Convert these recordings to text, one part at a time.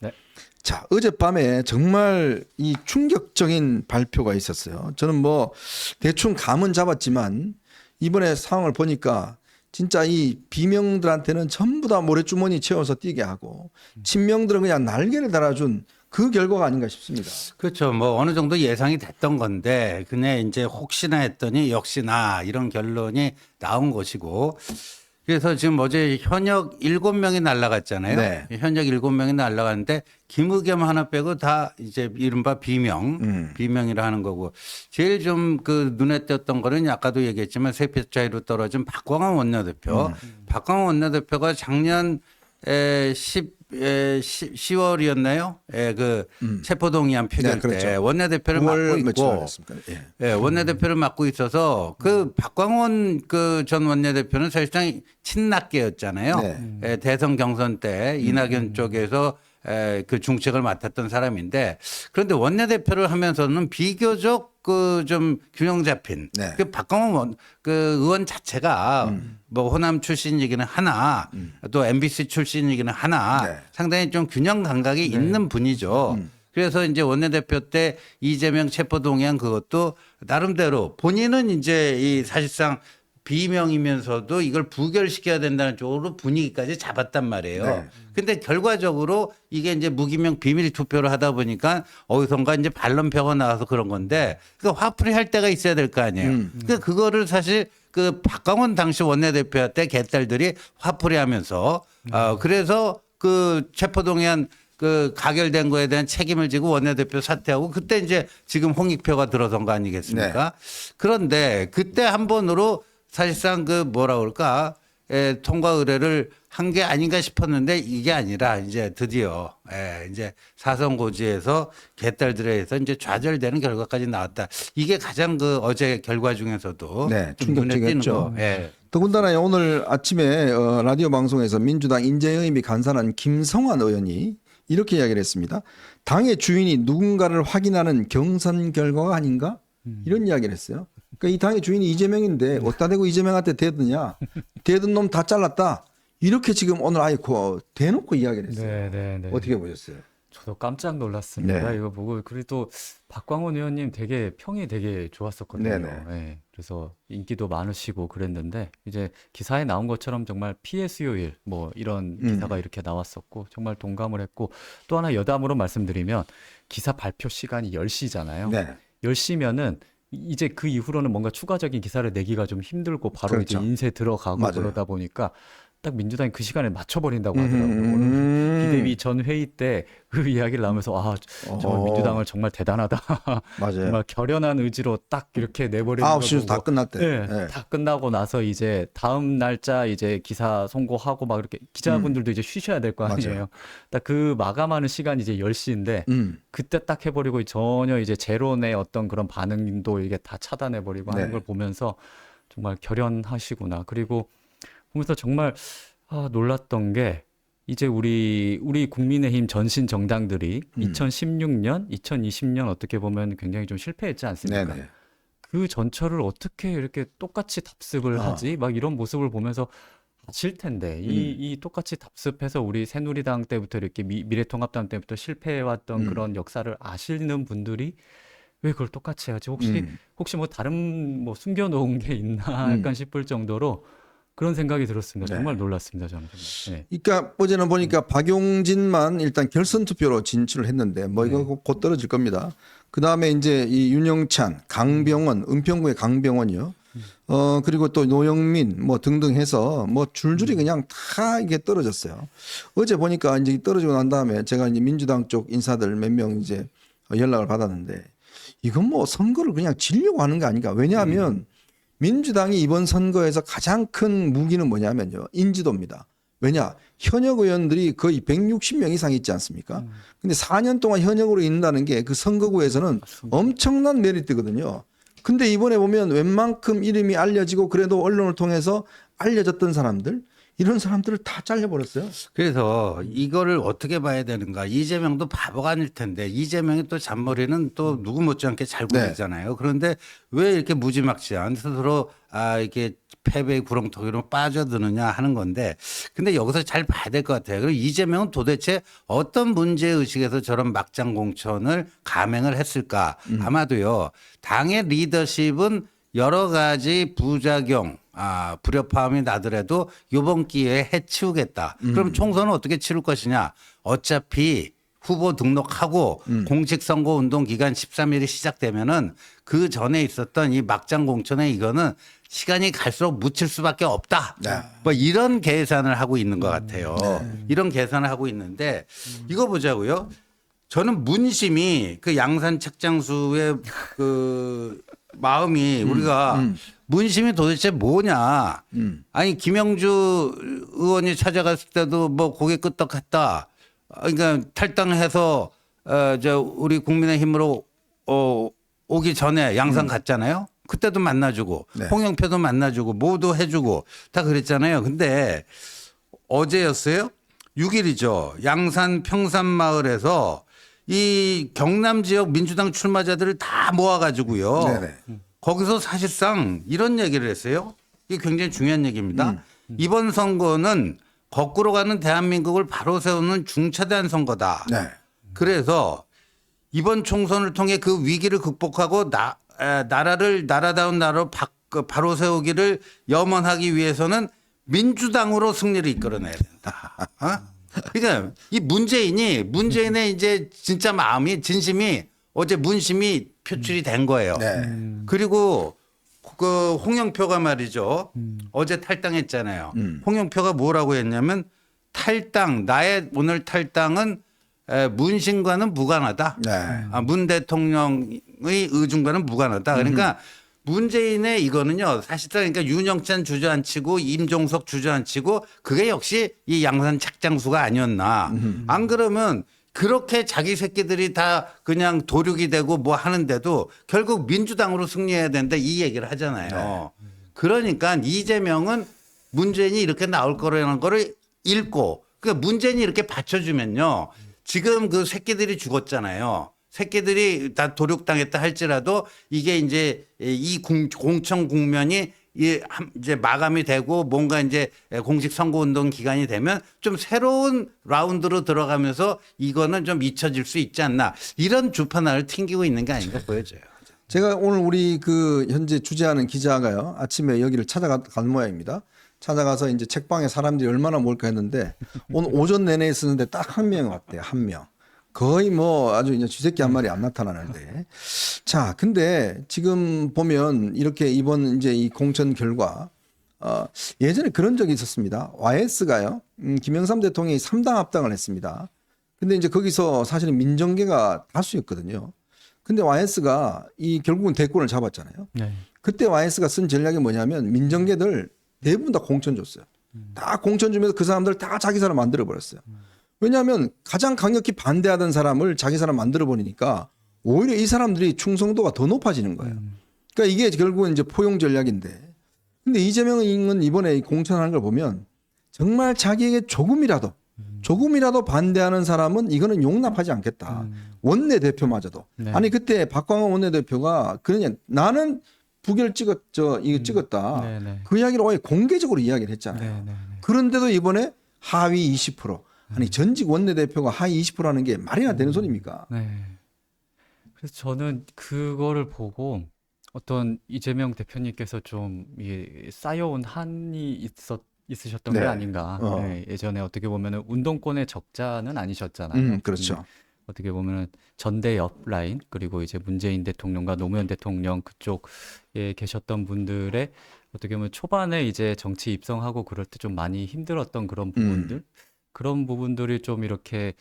네. 자, 어젯밤에 정말 이 충격적인 발표가 있었어요. 저는 뭐 대충 감은 잡았지만 이번에 상황을 보니까 진짜 이 비명들한테는 전부 다 모래주머니 채워서 뛰게 하고 친명들은 그냥 날개를 달아준 그 결과가 아닌가 싶습니다. 그렇죠. 뭐 어느 정도 예상이 됐던 건데 그냥 이제 혹시나 했더니 역시나 이런 결론이 나온 것이고 그래서 지금 어제 현역 7명이 날아갔잖아요. 네. 현역 7명이 날아갔는데 김의겸 하나 빼고 다 이제 이른바 비명이라 하는 거고 제일 좀 그 눈에 띄었던 거는 아까도 얘기했지만 세 표 차이로 떨어진 박광원 원내대표. 박광원 원내대표가 작년 10월이었나요? 예, 그 체포동의안 표결 네, 그렇죠. 때 원내대표를 9월 맡고 며칠 있고 됐습니까? 예. 예, 원내대표를 맡고 있어서 그 박광원 그 전 원내대표는 사실상 친낙계였잖아요. 네. 예, 대선 경선 때 이낙연 쪽에서 그 중책을 맡았던 사람인데 그런데 원내대표를 하면서는 비교적 그 좀 균형 잡힌 네. 그 박광원 그 의원 자체가 뭐 호남 출신이기는 하나 또 MBC 출신이기는 하나 네. 상당히 좀 균형 감각이 있는 분이죠. 그래서 이제 원내대표 때 이재명 체포동의안 그것도 나름대로 본인은 이제 이 사실상 비명이면서도 이걸 부결시켜야 된다는 쪽으로 분위기까지 잡았단 말이에요. 네. 근데 결과적으로 이게 이제 무기명 비밀 투표를 하다 보니까 어디선가 이제 반론표가 나와서 그런 건데 그 화풀이 할 때가 있어야 될 거 아니에요. 그 그거를 사실 그 박광원 당시 원내대표 때 개딸들이 화풀이 하면서 그래서 그 체포동의안 그 가결된 거에 대한 책임을 지고 원내대표 사퇴하고 그때 이제 지금 홍익표가 들어선 거 아니겠습니까? 그런데 그때 한 번으로 사실상 그 뭐라 그럴까 통과 의뢰를 한 게 아닌가 싶었는데 이게 아니라 이제 드디어 이제 사선고지에서 개딸들에 의해서 이제 좌절되는 결과까지 나왔다. 이게 가장 그 어제 결과 중에서도 네, 좀 눈에 띄는 충격적이었죠. 거. 예. 더군다나 오늘 아침에 라디오 방송에서 민주당 인재영입이 간사한 김성환 의원이 이렇게 이야기를 했습니다. 당의 주인이 누군가를 확인하는 경선 결과가 아닌가? 이런 이야기를 했어요. 그러니까 이 당의 주인이 이재명인데 어디다 대고 이재명한테 대드냐? 대든 놈 다 잘랐다. 이렇게 지금 오늘 아예 대놓고 이야기를 했어요. 네. 어떻게 보셨어요? 저도 깜짝 놀랐습니다. 네. 이거 보고 그리고 또 박광원 의원님 되게 평이 되게 좋았었거든요. 네네. 예, 그래서 인기도 많으시고 그랬는데 이제 기사에 나온 것처럼 정말 피해 수요일 뭐 이런 기사가 이렇게 나왔었고 정말 동감을 했고 또 하나 여담으로 말씀드리면 기사 발표 시간이 10시잖아요. 네. 10시면은 이제 그 이후로는 뭔가 추가적인 기사를 내기가 좀 힘들고 바로 그렇죠. 이제 인쇄 들어가고 맞아요. 그러다 보니까 딱 민주당이 그 시간에 맞춰버린다고 하더라고요. 오늘 비대위 전 회의 때 그 이야기를 나오면서 정말 민주당을 정말 대단하다. 맞아요. 정말 결연한 의지로 딱 이렇게 내버리는 거 9시에서 다 보고 끝났대. 네, 네. 다 끝나고 나서 이제 다음 날짜 이제 기사 송고하고 막 이렇게 기자분들도 이제 쉬셔야 될 거 아니에요. 맞아요. 딱 그 마감하는 시간이 이제 10시인데 그때 딱 해버리고 전혀 이제 제론의 어떤 그런 반응도 이게 다 차단해버리고 하는 네. 걸 보면서 정말 결연하시구나. 그리고 보면서 정말 놀랐던 게 이제 우리 국민의힘 전신 정당들이 2016년, 2020년 어떻게 보면 굉장히 좀 실패했지 않습니까? 네네. 그 전철을 어떻게 이렇게 똑같이 답습을 하지? 막 이런 모습을 보면서 아실 텐데 이 똑같이 답습해서 우리 새누리당 때부터 이렇게 미래통합당 때부터 실패해왔던 그런 역사를 아시는 분들이 왜 그걸 똑같이 해야지? 혹시 뭐 다른 뭐 숨겨놓은 게 있나 약간 싶을 정도로 그런 생각이 들었습니다. 정말 놀랐습니다. 저는 정말. 네. 그러니까 어제는 보니까 박용진만 일단 결선 투표로 진출을 했는데 뭐 이거 곧 떨어질 겁니다. 그 다음에 이제 이 윤영찬, 강병원, 은평구의 강병원이요. 그리고 또 노영민 뭐 등등 해서 뭐 줄줄이 그냥 다 이게 떨어졌어요. 어제 보니까 이제 떨어지고 난 다음에 제가 이제 민주당 쪽 인사들 몇 명 이제 연락을 받았는데 이건 뭐 선거를 그냥 지려고 하는 게 아닌가. 왜냐하면 민주당이 이번 선거에서 가장 큰 무기는 뭐냐면요. 인지도입니다. 왜냐? 현역 의원들이 거의 160명 이상 있지 않습니까? 근데 4년 동안 현역으로 있는다는 게 그 선거구에서는 엄청난 메리트거든요. 근데 이번에 보면 웬만큼 이름이 알려지고 그래도 언론을 통해서 알려졌던 사람들 이런 사람들을 다 잘려버렸어요. 그래서 이거를 어떻게 봐야 되는가. 이재명도 바보가 아닐 텐데 이재명이 또 잔머리는 또 누구 못지않게 잘 네. 굴리잖아요. 그런데 왜 이렇게 무지막지한 스스로 이렇게 패배의 구렁텅이로 빠져드느냐 하는 건데 근데 여기서 잘 봐야 될 것 같아요. 그리고 이재명은 도대체 어떤 문제의식에서 저런 막장 공천을 감행을 했을까. 아마도요. 당의 리더십은 여러 가지 부작용 불협화음이 나더라도 이번 기회에 해치우겠다. 그럼 총선은 어떻게 치를 것이냐. 어차피 후보 등록하고 공직선거운동 기간 13일이 시작되면은 그 전에 있었던 이 막장 공천에 이거는 시간이 갈수록 묻힐 수밖에 없다. 네. 뭐 이런 계산을 하고 있는 것 같아요. 이런 계산을 하고 있는데 이거 보자고요. 저는 문심이 그 양산 책장수의 그 마음이 우리가 문심이 도대체 뭐냐. 아니 김영주 의원이 찾아갔을 때도 뭐 고개 끄덕했다. 그러니까 탈당해서 우리 국민의힘으로 오기 전에 양산 갔잖아요. 그때도 만나주고 네. 홍영표도 만나주고 뭐도 해주고 다 그랬잖아요. 근데 어제였어요? 6일이죠. 양산 평산마을에서 이 경남 지역 민주당 출마자들을 다 모아가지고요. 네네. 거기서 사실상 이런 얘기를 했어요. 이게 굉장히 중요한 얘기입니다. 이번 선거는 거꾸로 가는 대한민국을 바로 세우는 중차대한 선거다. 네. 그래서 이번 총선을 통해 그 위기를 극복하고 나라를 나라다운 나라로 바로 세우기를 염원하기 위해서는 민주당으로 승리를 이끌어내야 된다. 그러니까 이 문재인의 이제 진짜 마음이 진심이 어제 문심이 표출이 된 거예요. 네. 그리고 그 홍영표가 말이죠. 어제 탈당했잖아요. 홍영표가 뭐라고 했냐면 나의 오늘 탈당은 문심과는 무관하다. 네. 문 대통령의 의중과는 무관하다. 그러니까 문재인의 이거는요. 사실상 그러니까 윤영찬 주저앉히고 임종석 주저앉히고 그게 역시 이 양산 책장수가 아니었나. 안 그러면 그렇게 자기 새끼들이 다 그냥 도륙이 되고 뭐 하는데도 결국 민주당으로 승리해야 된다 이 얘기를 하잖아요. 그러니까 이재명은 문재인이 이렇게 나올 거라는 거를 읽고 그러니까 문재인이 이렇게 받쳐주면요. 지금 그 새끼들이 죽었잖아요. 새끼들이 다 도륙당했다 할지라도 이게 이제 이 공천 국면이 이제 마감이 되고 뭔가 이제 공식 선거운동 기간이 되면 좀 새로운 라운드로 들어가면서 이거는 좀 잊혀질 수 있지 않나 이런 주판을 튕기고 있는 게 아닌가 보여져요. 제가 오늘 우리 그 현재 주재하는 기자가요. 아침에 여기를 찾아간 모양입니다. 찾아가서 이제 책방에 사람들이 얼마나 몰까 했는데 오늘 오전 내내 있었는데 딱 한 명 왔대요. 한 명. 거의 뭐 아주 이제 쥐새끼 한 마리 안 나타나는데. 자, 근데 지금 보면 이렇게 이번 이제 이 공천 결과 예전에 그런 적이 있었습니다. YS가요. 김영삼 대통령이 3당 합당을 했습니다. 근데 이제 거기서 사실은 민정계가 다수였거든요. 근데 YS가 이 결국은 대권을 잡았잖아요. 네. 그때 YS가 쓴 전략이 뭐냐면 민정계들 대부분 다 공천 줬어요. 다 공천 주면서 그 사람들 다 자기 사람 만들어 버렸어요. 왜냐하면 가장 강력히 반대하던 사람을 자기 사람 만들어 버리니까 오히려 이 사람들이 충성도가 더 높아지는 거예요. 그러니까 이게 결국은 이제 포용 전략인데. 근데 이재명은 이번에 공천하는 걸 보면 정말 자기에게 조금이라도 반대하는 사람은 이거는 용납하지 않겠다. 원내대표마저도. 네. 아니 그때 박광원 원내대표가 그냥 나는 부결 이거 찍었다. 네네. 그 이야기를 아예 공개적으로 이야기를 했잖아요. 네네. 그런데도 이번에 하위 20%. 아니 전직 원내대표가 하위 20%라는 게 말이나 되는 소리입니까? 네. 그래서 저는 그거를 보고 어떤 이재명 대표님께서 좀 쌓여온 한이 있으셨던 게 네. 아닌가. 네, 예전에 어떻게 보면은 운동권의 적자는 아니셨잖아요. 그렇죠. 어떻게 보면은 전대협 라인 그리고 이제 문재인 대통령과 노무현 대통령 그쪽에 계셨던 분들의 어떻게 보면 초반에 이제 정치 입성하고 그럴 때 좀 많이 힘들었던 그런 부분들 그런 부분들이 좀 이렇게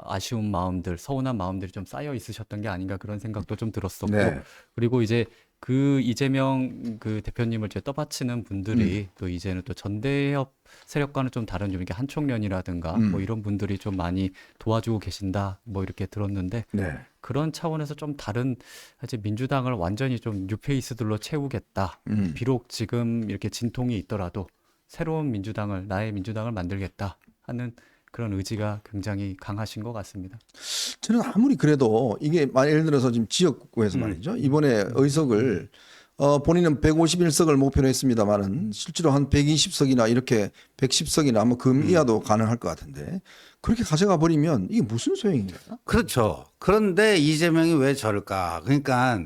아쉬운 마음들, 서운한 마음들이 좀 쌓여 있으셨던 게 아닌가 그런 생각도 좀 들었었고 네. 그리고 이제 그 이재명 그 대표님을 이제 떠받치는 분들이 또 이제는 또 전대협 세력과는 좀 다른 좀 이렇게 한총련이라든가 뭐 이런 분들이 좀 많이 도와주고 계신다 뭐 이렇게 들었는데 네. 그런 차원에서 좀 다른 이제 민주당을 완전히 좀 뉴페이스들로 채우겠다. 음. 비록 지금 이렇게 진통이 있더라도 새로운 민주당을 나의 민주당을 만들겠다 하는 그런 의지가 굉장히 강하신 것 같습니다. 저는 아무리 그래도 이게 예를 들어서 지금 지역구에서 말이죠. 이번에 의석을 본인은 151석을 목표로 했습니다만은 실제로 한 120석이나 이렇게 110석이나 뭐 그 이하도 가능할 것 같은데 그렇게 가져가 버리면 이게 무슨 소용인가요? 그렇죠. 그런데 이재명이 왜 저럴까? 그러니까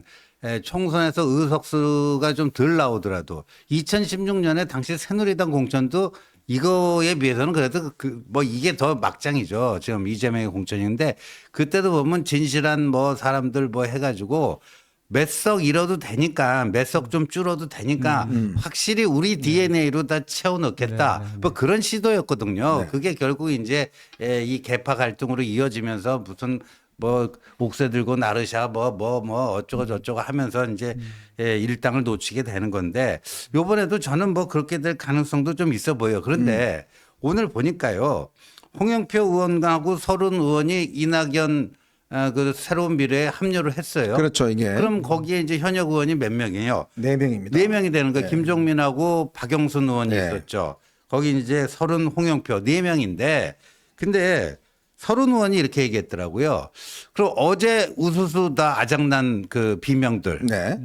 총선에서 의석수가 좀 덜 나오더라도 2016년에 당시 새누리당 공천도 이거에 비해서는 그래도 뭐 이게 더 막장이죠. 지금 이재명의 공천인데 그때도 보면 진실한 뭐 사람들 뭐 해가지고 몇 석 잃어도 되니까 몇 석 좀 줄어도 되니까 확실히 우리 DNA로 다 채워 넣겠다. 뭐 그런 시도였거든요. 네. 그게 결국 이제 이 계파 갈등으로 이어지면서 무슨 뭐 옥새 들고 나르샤 뭐 어쩌고 저쩌고 하면서 이제 일당을 놓치게 되는 건데 요번에도 저는 뭐 그렇게 될 가능성도 좀 있어 보여요. 그런데 오늘 보니까요. 홍영표 의원하고 서른 의원이 이낙연 그 새로운 미래에 합류를 했어요. 그렇죠, 이게 그럼 거기에 이제 현역 의원이 몇 명이에요? 4명입니다. 4명이 되는 거예요. 네. 김종민하고 박영순 의원이 네. 있었죠. 거기 이제 서른 홍영표 4명인데 근데 서른 의원이 이렇게 얘기했더라고요. 그럼 어제 우수수 다 아작난 그 비명들. 네.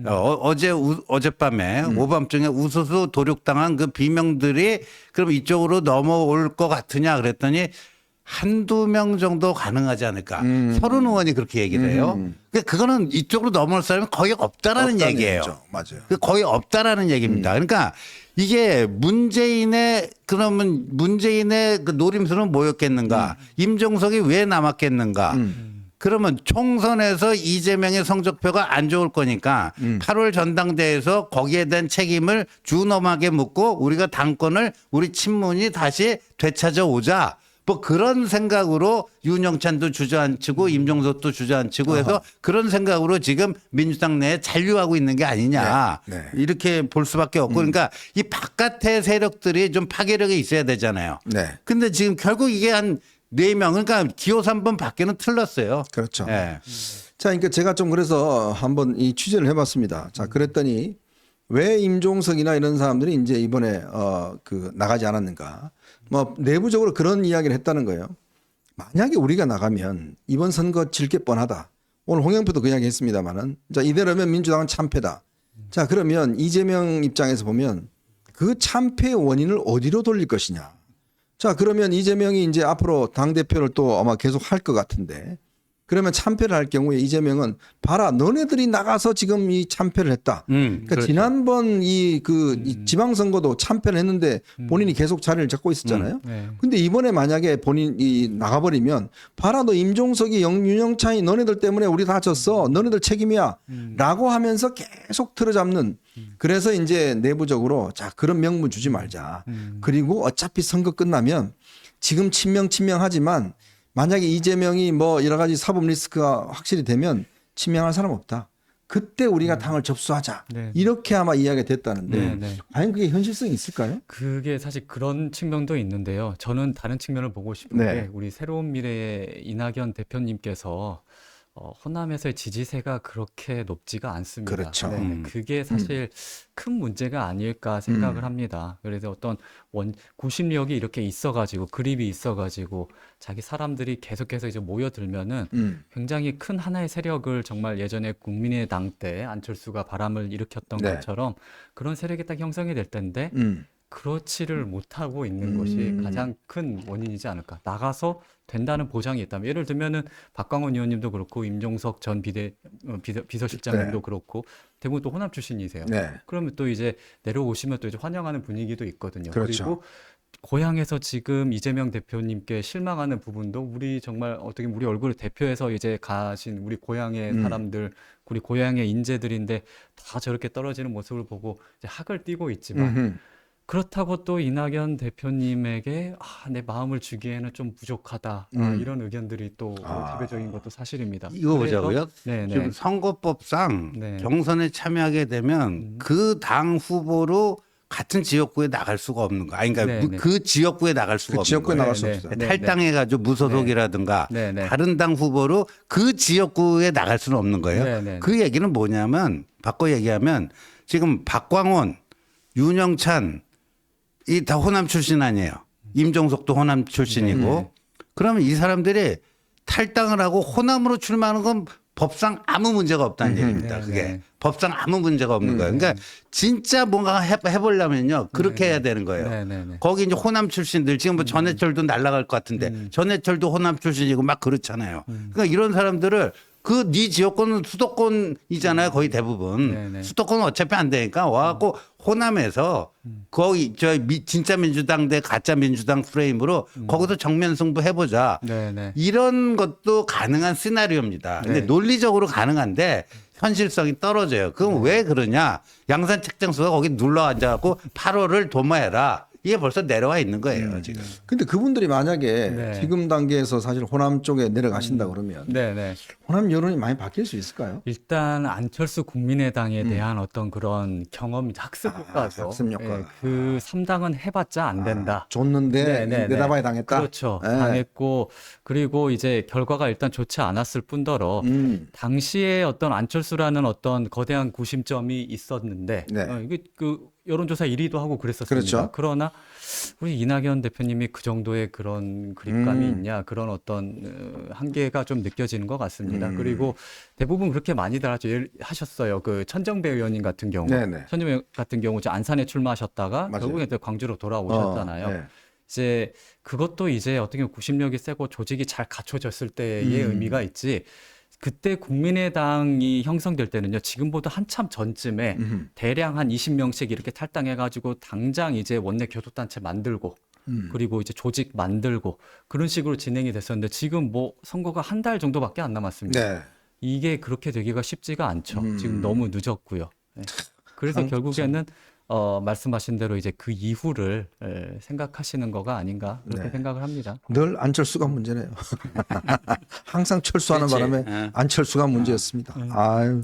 어젯밤에 오밤중에 우수수 도륙당한 그 비명들이 그럼 이쪽으로 넘어올 것 같으냐 그랬더니 한두 명 정도 가능하지 않을까. 서른 의원이 그렇게 얘기를 해요. 그러니까 그거는 이쪽으로 넘어올 사람이 거의 없다라는 없다는 얘기예요. 얘기죠. 맞아요. 거의 없다라는 얘기입니다. 그러니까 이게 문재인의 그러면 문재인의 그 노림수는 뭐였겠는가? 임종석이 왜 남았겠는가? 그러면 총선에서 이재명의 성적표가 안 좋을 거니까 8월 전당대회에서 거기에 대한 책임을 준엄하게 묻고 우리가 당권을 우리 친문이 다시 되찾아 오자. 뭐 그런 생각으로 윤영찬도 주저앉히고 임종석도 주저앉히고 해서 그런 생각으로 지금 민주당 내에 잔류하고 있는 게 아니냐. 네, 네. 이렇게 볼 수밖에 없고 그러니까 이 바깥의 세력들이 좀 파괴력이 있어야 되잖아요. 네. 근데 지금 결국 이게 한 4명 그러니까 기호 3번 밖에는 틀렸어요. 그렇죠. 예. 자, 그러니까 제가 좀 그래서 한번 이 취재를 해봤습니다. 자, 그랬더니 왜 임종석이나 이런 사람들이 이제 이번에 그 나가지 않았는가? 뭐 내부적으로 그런 이야기를 했다는 거예요. 만약에 우리가 나가면 이번 선거 질 게 뻔하다. 오늘 홍영표도 그 이야기 했습니다만은 자, 이대로면 민주당은 참패다. 자, 그러면 이재명 입장에서 보면 그 참패의 원인을 어디로 돌릴 것이냐? 자, 그러면 이재명이 이제 앞으로 당대표를 또 아마 계속 할 것 같은데 그러면 참패를 할 경우에 이재명은 봐라 너네들이 나가서 지금 이 참패를 했다. 그러니까 그렇죠. 지난번 이 지방선거도 참패를 했는데 본인이 계속 자리를 잡고 있었잖아요. 네. 근데 이번에 만약에 본인이 나가버리면 봐라 너 임종석이 윤영찬이 너네들 때문에 우리 다 졌어. 너네들 책임이야. 라고 하면서 계속 틀어잡는 그래서 이제 내부적으로 자 그런 명분 주지 말자. 그리고 어차피 선거 끝나면 지금 친명하지만 만약에 이재명이 뭐 여러 가지 사법 리스크가 확실히 되면 친명할 사람 없다. 그때 우리가 당을 접수하자. 네. 이렇게 아마 이야기가 됐다는데 네, 네. 과연 그게 현실성이 있을까요? 그게 사실 그런 측면도 있는데요. 저는 다른 측면을 보고 싶은 네. 게 우리 새로운 미래의 이낙연 대표님께서 호남에서의 지지세가 그렇게 높지가 않습니다. 그렇죠. 네, 그게 사실 큰 문제가 아닐까 생각을 합니다. 그래서 어떤 구심력이 이렇게 있어가지고 그립이 있어가지고 자기 사람들이 계속해서 이제 모여들면은 굉장히 큰 하나의 세력을 정말 예전에 국민의당 때 안철수가 바람을 일으켰던 네. 것처럼 그런 세력이 딱 형성이 될 텐데 그렇지를 못하고 있는 것이 가장 큰 원인이지 않을까. 나가서 된다는 보장이 있다면 예를 들면은 박광원 의원님도 그렇고 임종석 전 비서실장님도 네. 그렇고 대부분 또 호남 출신이세요. 네. 그러면 또 이제 내려오시면 또 이제 환영하는 분위기도 있거든요. 그렇죠. 그리고 고향에서 지금 이재명 대표님께 실망하는 부분도 우리 정말 어떻게 보면 우리 얼굴을 대표해서 이제 가신 우리 고향의 사람들, 우리 고향의 인재들인데 다 저렇게 떨어지는 모습을 보고 이제 학을 띠고 있지만 그렇다고 또 이낙연 대표님에게 내 마음을 주기에는 좀 부족하다 이런 의견들이 또 대표적인 것도 사실입니다. 이거 그래서- 보자고요. 네네. 지금 선거법상 네. 경선에 참여하게 되면 그 당 후보로 같은 지역구에 나갈 수가 없는 거. 아니 그러니까 네, 네. 그 지역구에 나갈 수가 그 없는 지역구에 거예요. 나갈 수 네, 없어요. 네. 탈당해가지고 무소속이라든가 네, 네. 다른 당 후보로 그 지역구에 나갈 수는 없는 거예요. 네, 네. 그 얘기는 뭐냐면 바꿔 얘기하면 지금 박광원, 윤영찬 이 다 호남 출신 아니에요. 임종석도 호남 출신이고 그러면 이 사람들이 탈당을 하고 호남으로 출마하는 건 법상 아무 문제가 없다는 얘기입니다. 네, 그게 네. 법상 아무 문제가 없는 거예요. 그러니까 진짜 뭔가 해보려면요 그렇게 해야 되는 거예요. 네, 네, 네. 거기 이제 호남 출신들 지금 뭐 전해철도 날아갈 것 같은데 전해철도 호남 출신이고 막 그렇잖아요. 그러니까 이런 사람들을 그 네 지역권은 수도권이잖아요. 거의 대부분 네네. 수도권은 어차피 안 되니까 와갖고 호남에서 거기 진짜 민주당 대 가짜 민주당 프레임으로 거기서 정면 승부 해보자. 네, 네. 이런 것도 가능한 시나리오입니다. 근데 네. 논리적으로 가능한데 현실성이 떨어져요. 그럼 왜 그러냐? 양산 책정수가 거기 눌러 앉아갖고 8월을 도모해라. 이게 벌써 내려와 있는 거예요, 지금. 근데 그분들이 만약에 네. 지금 단계에서 사실 호남 쪽에 내려가신다 그러면 네, 네. 호남 여론이 많이 바뀔 수 있을까요? 일단 안철수 국민의당에 대한 어떤 그런 경험, 학습 효과죠. 학습 효과. 예, 그 3당은 해봤자 안 된다. 줬는데 네, 네, 네. 내다봐야 당했다. 그렇죠. 네. 당했고 그리고 이제 결과가 일단 좋지 않았을 뿐더러 당시에 어떤 안철수라는 어떤 거대한 구심점이 있었는데 네. 이게 그 여론조사 1위도 하고 그랬었습니다. 그렇죠. 그러나 우리 이낙연 대표님이 그 정도의 그런 그립감이 있냐 그런 어떤 한계가 좀 느껴지는 것 같습니다. 그리고 대부분 그렇게 많이들 하셨어요. 그 천정배 의원님 같은 경우, 네네. 천정배 같은 경우 이제 안산에 출마하셨다가 맞아요. 결국에 이제 광주로 돌아오셨잖아요. 네. 이제 그것도 이제 어떻게 보면 구심력이 세고 조직이 잘 갖춰졌을 때의 의미가 있지. 그때 국민의당이 형성될 때는요, 지금보다 한참 전쯤에 대량 한 20명씩 이렇게 탈당해가지고 당장 이제 원내 교섭단체 만들고 그리고 이제 조직 만들고 그런 식으로 진행이 됐었는데 지금 뭐 선거가 한 달 정도밖에 안 남았습니다. 네. 이게 그렇게 되기가 쉽지가 않죠. 지금 너무 늦었고요. 네. 그래서 결국에는 말씀하신 대로 이제 그 이후를 생각하시는 거가 아닌가 그렇게 네. 생각을 합니다. 늘 안철수가 문제네요. 항상 철수하는 그렇지. 바람에 안철수가 문제였습니다. 아유.